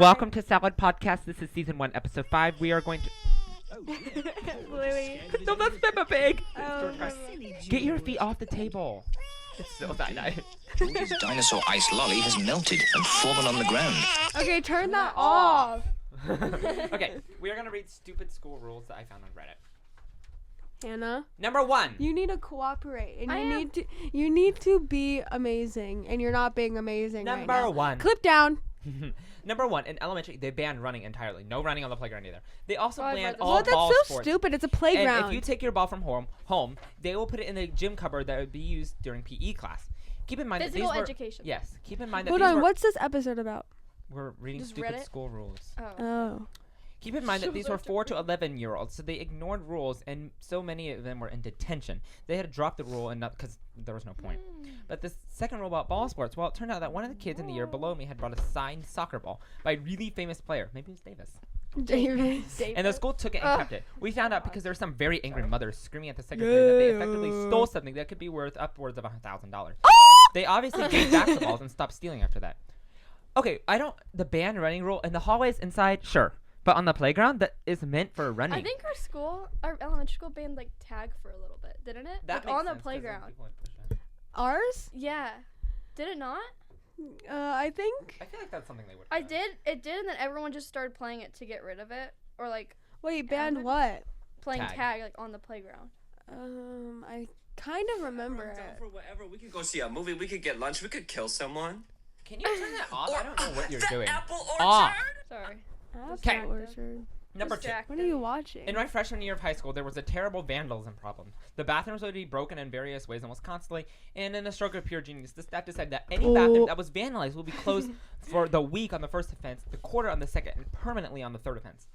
Welcome to Salad Podcast. This is season 1, episode 5. We are going to. Louis. No, that's Peppa Pig. Oh, Get your feet off the table. It's still night. George's dinosaur ice lolly has melted and fallen on the ground. okay, turn that off. Okay, we are going to read stupid school rules that I found on Reddit. Hannah, Number 1. you need to cooperate, and you need to be amazing, and you're not being amazing right Number now. 1. Clip down. Number 1, in elementary, they banned running entirely. No running on the playground either. They also I've banned read this. all Well, that's ball so sports. stupid. It's a playground. And if you take your ball from home, they will put it in the gym cupboard that would be used during PE class. Keep in mind Physical that these education. were yes. Keep in mind that Hold these on, were what's this episode about? we're reading Just stupid Reddit? school rules. Oh. Oh. Keep in mind that these were Shows 4 to 11-year-olds, so they ignored rules, and so many of them were in detention. They had to drop the rule, and not because there was no point. But the second rule about ball sports, well, it turned out that one of the kids in the year below me had brought a signed soccer ball by a really famous player. Maybe it was Davis. Davis. And the school took it and kept it. We found out because there were some very angry mothers screaming at the secretary that they effectively stole something that could be worth upwards of $1,000. They obviously gave back the balls and stopped stealing after that. Okay, the banned running rule in the hallways inside, sure. But on the playground, that is meant for running. I think our elementary school banned like tag for a little bit, didn't it? that like makes on the sense 'cause then playground. people would push it. Ours? Yeah. Did it not? I think. I feel like that's something they would. I did. It did, and then everyone just started playing it to get rid of it, or like Wait, banned Yeah. what? playing Tag. tag like on the playground. I kind of remember Down it. for whatever. We could go see a movie. We could get lunch. We could kill someone. Can you turn that off? I don't know what you're doing. Apple orchard. Off. Sorry. Okay. Apple orchard. Number 2. Distracted. What are you watching? In my freshman year of high school, there was a terrible vandalism problem. The bathrooms would be broken in various ways almost constantly, and in a stroke of pure genius, the staff decided that any bathroom that was vandalized will be closed for the week on the first offense, the quarter on the second, and permanently on the third offense.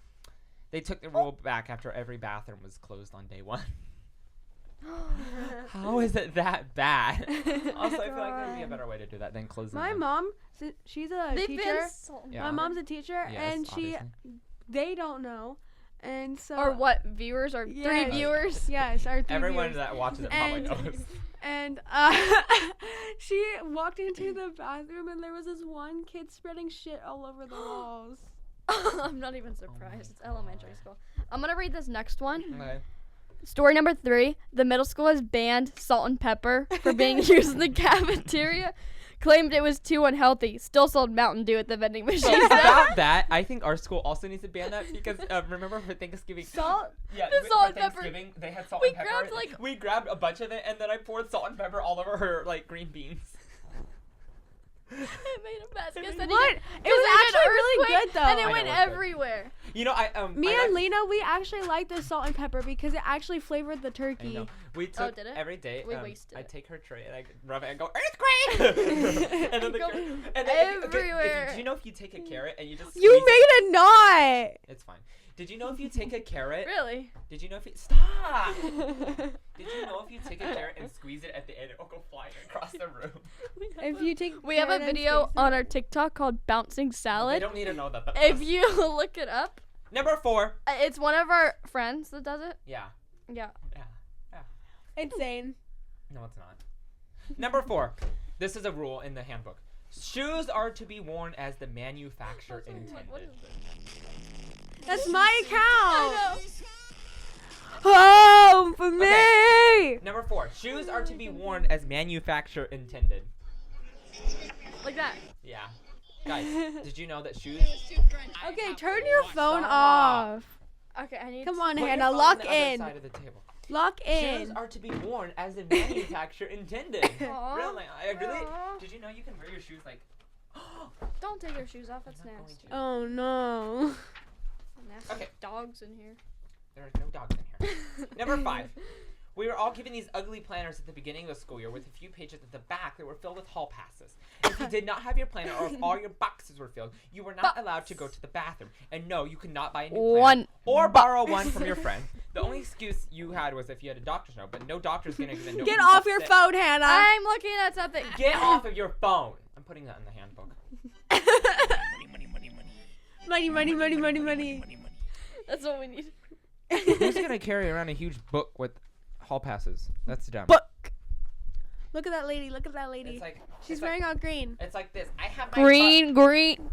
They took the rule back after every bathroom was closed on day 1. How is it that bad? Also, I feel like there would be a better way to do that than closing My them. mom, she's a They've teacher. been salting. Yeah. My mom's a teacher, Yes, and obviously. they don't know, and so. Or what? Viewers or 3 Yes. viewers? Yes, our 3 Everyone viewers. that watches it probably And- knows. And she walked into the bathroom, and there was this one kid spreading shit all over the walls. I'm not even surprised. It's elementary school. I'm gonna read this next one. Okay. Story number 3. The middle school has banned salt and pepper for being used in the cafeteria. Claimed it was too unhealthy. Still sold Mountain Dew at the vending So machine. about that, I think our school also needs to ban that because remember for Thanksgiving, Salt? yeah, The for salt and pepper. Thanksgiving they had salt We and pepper. grabbed, like- we grabbed a bunch of it and then I poured salt and pepper all over her like green beans. It made a mess. Guess What? It It was actually really good, though. And it I know, went it was good. everywhere. You know, Me I and like- Lena, we actually liked the salt and pepper because it actually flavored the I turkey. know. We took did it? every day. We wasted I it. take her tray and I rub it and go earthquake. And then the Go and then everywhere. did you know if you take a carrot and you just You squeeze it- made a knot! It's fine. Did you know if you take a carrot? Really? Did you know if you stop? Did you know if you take a carrot and squeeze it at the end, it will go flying across the room? If you take We have a carrot and video squeeze on our TikTok called Bouncing They Salad. don't need to know that. If you look it up, Number 4. it's one of our friends that does it. Yeah. Yeah. Yeah. it. Insane. No, it's not. Number 4. This is a rule in the handbook. Shoes are to be worn as the manufacturer intended. What is this? That's my account! I Home for me! Okay. Number 4. Shoes are to be worn as manufacturer intended. know. Like that. Yeah. Guys, did you know that shoes... Okay, turn your phone Stop. off. Okay, I need Come to- on, Put your Hannah, phone on lock the other in. side of the table. Lock Shoes in. are to be worn as the manufacturer intended. Aw. Really? Really? Aw. Did you know you can wear your shoes like... Don't take your shoes off. That's I'm not going nasty. to. Oh no. Nasty Okay. dogs in here. There are no dogs in here. Number 5. We were all given these ugly planners at the beginning of the school year with a few pages at the back that were filled with hall passes. If you did not have your planner or if all your boxes were filled, you were not allowed to go to the bathroom. And no, you could not buy a new planner One or borrow one from your friend. The only excuse you had was if you had a doctor's note, but no doctor's going to give a note. Get to off your sick. phone, Hannah. I'm looking at something. Get off of your phone. I'm putting that in the handbook. Money, money, money, money, money. That's what we need. Who's going to carry around a huge book with hall passes? That's dumb. Book. Look at that lady. Look at that lady. It's like She's it's wearing like, all green. It's like this. I have my Green.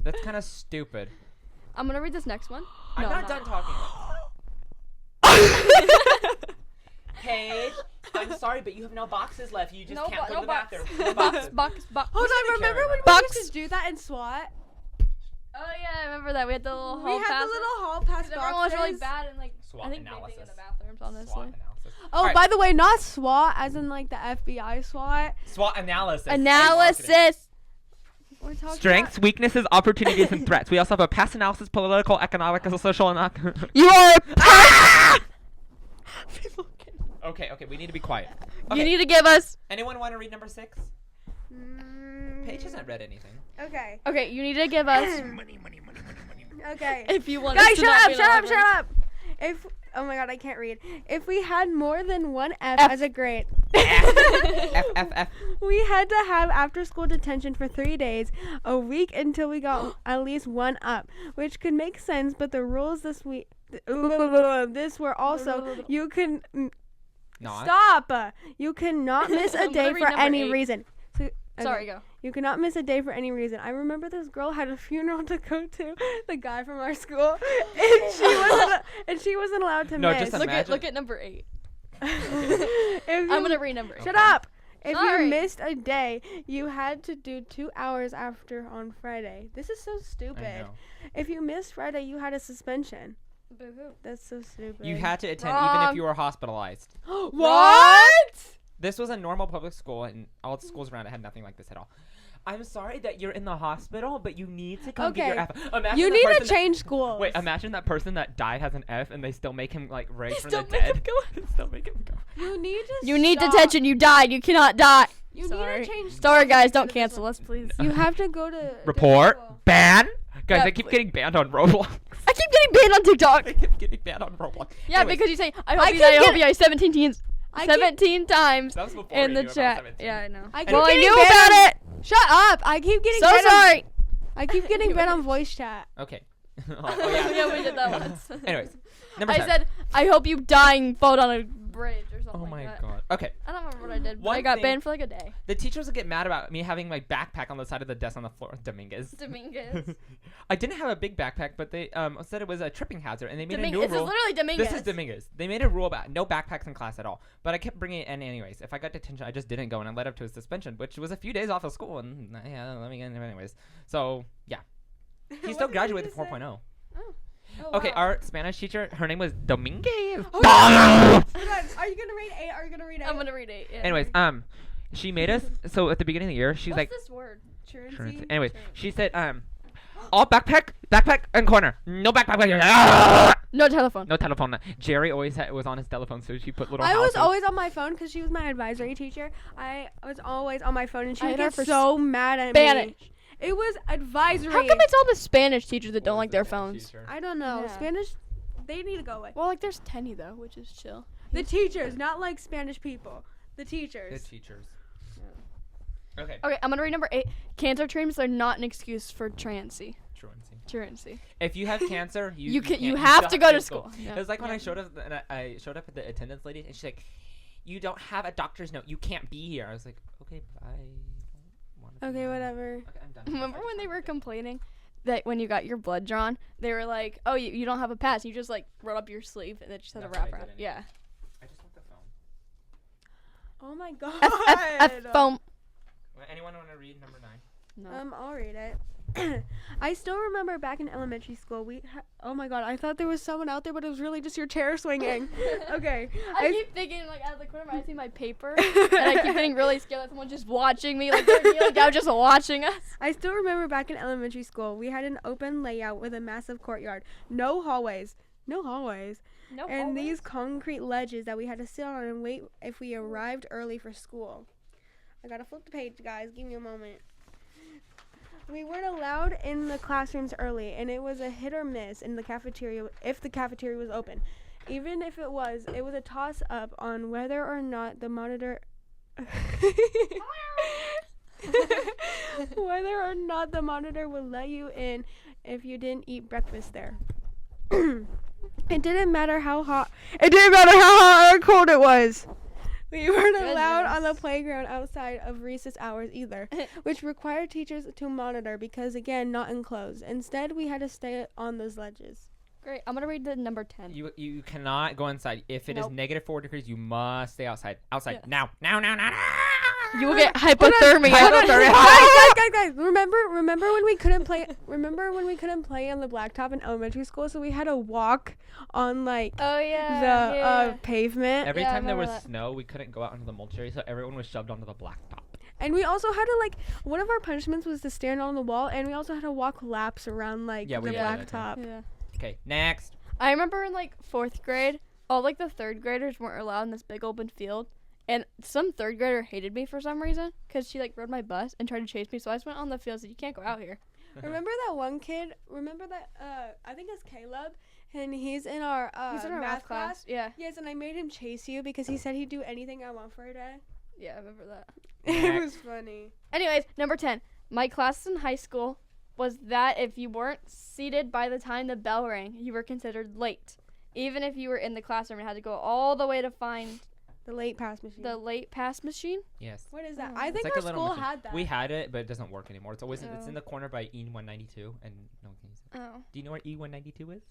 That's kind of stupid. I'm gonna read this next one. I'm No, not I'm done talking. Paige, I'm sorry, but you have no boxes left. You just can't go to the bathroom. No boxes. box. Hold on, remember when we Box. used to do that in SWAT? Oh yeah, I remember that. We had the little hall We had pass. the little hall pass Everyone was really boxes. bad and like SWOT I think analysis. vaping in the bathrooms, honestly. SWOT analysis. Oh, Alright, by the way, not SWAT, as in like the FBI SWAT. SWOT analysis. Analysis. We're talking Strengths, weaknesses, opportunities, and threats. We also have a past analysis, political, economic, social, and You are a Okay, we need to be quiet. You Okay, need to give us. anyone want to read number 6? About. Paige hasn't read anything. Okay. Okay, you need to give us. Okay. If you want. Guys, us to shut not up! be Shut up! lovers. Shut up! If oh my god, I can't read. If we had more than one F, F. as a grade, F. we had to have after-school detention for 3 days, a week until we got at least one up, which could make sense. But the rules this week, this were also you can Not. stop. You cannot miss a I'm gonna day read for number any 8. reason. So, Sorry, go. You cannot miss a day for any reason. I remember this girl had a funeral to go to, the guy from our school, and she wasn't allowed to No, miss. just Look Imagine- at number 8. If I'm you- gonna read number 8. Shut up! If Sorry. you missed a day, you had to do 2 hours after on Friday. This is so I stupid. know. If you missed Friday, you had a suspension. Boo-hoo. That's so stupid. You had to attend even Wrong. if you were hospitalized. What? This was a normal public school, and all the schools around it had nothing like this at all. I'm sorry that you're in the hospital, but you need to come get your Okay. F. Imagine You the need to person that- change schools. Wait, imagine that person that died has an F, and they still make him like raise from the still make him dead. go. Still make him go. You need to. You need stop. detention. You died. You cannot die. You Sorry. need to change. Sorry, guys. Don't to this cancel one. us, please. You have to go to Report. school. Ban. Guys, Yeah, I keep please. getting banned on Roblox. I keep getting banned on TikTok. I keep getting banned on Roblox. Yeah, Anyways, because you say I I hope you keep die. I hope getting- you die 17 teens. I keep- 17 times that was before in we the knew about chat. 17. Yeah, I know. I keep Well, I getting knew banned about on- it. Shut up! I keep getting. So banned on- sorry. I keep getting banned on voice chat. Okay. Oh, yeah. Yeah, we did that once. Anyways, number I 7. said, I hope you die and fall down a bridge or something Oh my like that. god. Okay. I don't remember what I did, but One I got thing- banned for like a day. The teachers would get mad about me having my backpack on the side of the desk on the floor. Dominguez. Dominguez. I didn't have a big backpack, but they said it was a tripping hazard, and they made a new Dominguez. This is rule. literally Dominguez. This is Dominguez. They made a rule about no backpacks in class at all. But I kept bringing it in anyways. If I got detention, I just didn't go, and it led up to a suspension, which was a few days off of school. And yeah, let me get it anyways. So yeah, he What still did graduated you with say? 4.0. Oh, Okay, wow. our Spanish teacher, her name was Dominguez. Hold on. Are you gonna read 8? Are you gonna read 8? I'm gonna read it. Yeah. Anyways, she made us. So at the beginning of the year, she's What's like, this word? Truancy? anyways, Sure. she said, all backpack and corner. No backpack. No telephone. No telephone. Jerry always was on his telephone, so she put little. I was houses. always on my phone because she was my advisory teacher. I was always on my phone, and she I would had her get for so mad at Spanish. me. It was advisory. How come it's all the Spanish teachers that don't like their phones? I don't know. Yeah. Spanish, they need to go away. Well, like there's Tenny though, which is chill. The teachers, not like Spanish people. The The teachers. teachers. Okay. Okay, I'm gonna read number 8. Cancer treatments are not an excuse for truancy. Truancy. If you have cancer, you You can't- have still to go to school. It Yeah. was like when Yeah. I showed up, and I showed up at the attendance lady, and she's like, "You don't have a doctor's note. You can't be here." I was like, "Okay, I don't want to." Okay, whatever. Okay, I'm done. Remember when they were complaining that when you got your blood drawn, they were like, "Oh, you don't have a pass. You just like roll up your sleeve and it just had a That's what I wrap around." did Yeah. I just want the phone. Oh my god. F foam. Anyone want to read number 9? No. I'll read it. I still remember back in elementary school, oh my god, I thought there was someone out there, but it was really just your chair swinging. Okay. I keep thinking like out of the corner of my eye, I see my paper, and I keep getting really scared that someone's just watching me, like they're kneeling down just watching us. I still remember back in elementary school, we had an open layout with a massive courtyard. No hallways. No. And these concrete ledges that we had to sit on and wait if we arrived early for school. I gotta flip the page, guys. Give me a moment. We weren't allowed in the classrooms early, and it was a hit or miss in the cafeteria if the cafeteria was open. Even if it was a toss-up on whether or not the monitor whether or not the monitor would let you in if you didn't eat breakfast there. It didn't matter how hot or cold it was. We weren't allowed on the Goodness. playground outside of recess hours either, which required teachers to monitor because, again, not enclosed. Instead, we had to stay on those ledges. Great. I'm gonna read the number 10. You cannot go inside. If it is Nope. -4 degrees, you must stay outside. Outside Yes. now. You will get hypothermia. Guys, remember when we couldn't play on the blacktop in elementary school, so we had to walk on like Oh yeah. the yeah. pavement. Every Yeah, I time there was remember that. snow, we couldn't go out into the mulch area, so everyone was shoved onto the blacktop. And we also had to like one of our punishments was to stand on the wall, and we also had to walk laps around like Yeah, we the did that, blacktop. Yeah. Okay, next. I remember in like 4th grade, all like the 3rd graders weren't allowed in this big open field, and some 3rd grader hated me for some reason because she like rode my bus and tried to chase me. So I just went on the field and said, "You can't go out here." Remember that one kid? Remember that? I think it's Caleb, and he's in our He's in our math class. Yeah. Yes, and I made him chase you because he said he'd do anything I want for a day. Yeah, I remember that. It was funny. Anyways, number 10. My class in high school was that if you weren't seated by the time the bell rang, you were considered late. Even if you were in the classroom and had to go all the way to find The late pass machine. the late pass machine. Yes. What is that? Oh. I It's think like our a little school machine. had that. We had it, but it doesn't work anymore. It's always it's Oh. in the corner by E192, and no one can use it. Oh. Do you know where E192 is?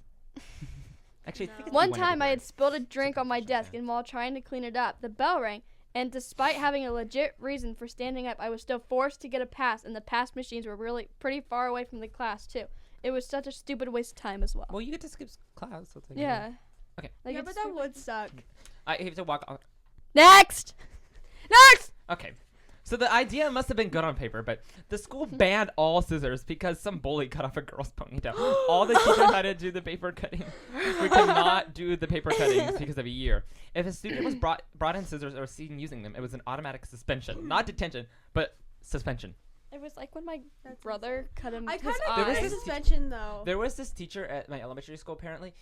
Actually, I think it's One E193. time I had spilled a drink a on my competition, desk, yeah. and while trying to clean it up, the bell rang. And despite having a legit reason for standing up, I was still forced to get a pass, and the pass machines were really pretty far away from the class too. It was such a stupid waste of time as well. Well, you get to skip class. So it's like Yeah. Okay. Like yeah, it's but that stupid. would suck. I have to walk. Next. Okay. So the idea must have been good on paper, but the school banned all scissors because some bully cut off a girl's ponytail. All the teachers had to do the paper cutting. We could not do the paper cuttings because of a year. If a student was brought in scissors or was seen using them, it was an automatic suspension. Not detention, but suspension. It was like when my That's brother cut him I his kind of There was did this the te- suspension though. There was this teacher at my elementary school apparently.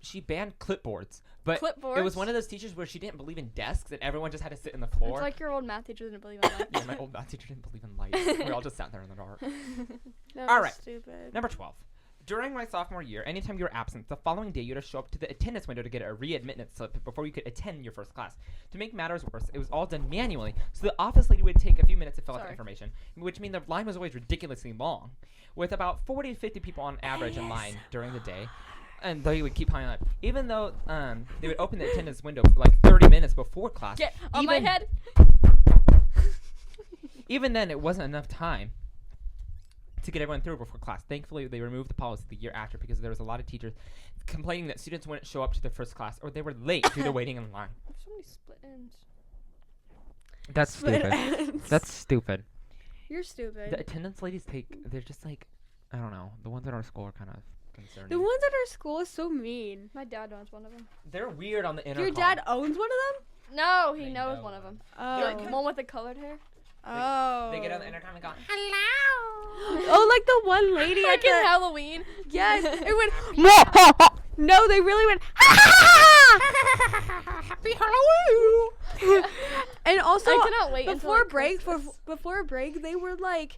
She banned clipboards, but Clipboards. it was one of those teachers where she didn't believe in desks and everyone just had to sit in the floor. It's like your old math teacher didn't believe in life. Yeah, my old math teacher didn't believe in light. We all just sat there in the dark. That All was right. Stupid. Number 12. During my sophomore year, anytime you were absent, the following day you had to show up to the attendance window to get a readmittance slip before you could attend your first class. To make matters worse, it was all done manually, so the office lady would take a few minutes to fill out the Sorry. information, which means the line was always ridiculously long, with about 40 to 50 people on average in line during the day. And they would keep piling up. Even though they would open the attendance window like 30 minutes before class. Get on my even- head. Even then, it wasn't enough time to get everyone through before class. Thankfully, they removed the policy the year after because there was a lot of teachers complaining that students wouldn't show up to their first class or they were late due to waiting in line. There's so many split ends. That's Split ends. That's stupid. You're stupid. The attendance ladies they're just like, I don't know. The ones at our school are kind of concerning. The ones at our school is so mean. My dad owns one of them. They're weird on the intercom. Your dad owns one of them? No, he I knows know one of them. Oh. The one with the colored hair. Oh. They get on the intercom and go, Oh, like the one lady Like at in the. Halloween. Yes, it went. No, they really went. Happy Halloween. And also, I cannot wait until, before like, break, Christmas. before break, they were like,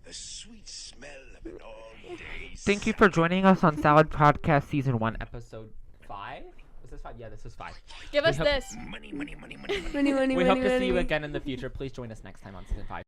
The sweet smell of an all-day Thank you for joining us on Salad Podcast Season 1, Episode 5. Was this 5? Yeah, this is 5. Give us hope- this. money, money, money, money, money. money, money, We money, hope to see you money. again in the future. Please join us next time on Season 5.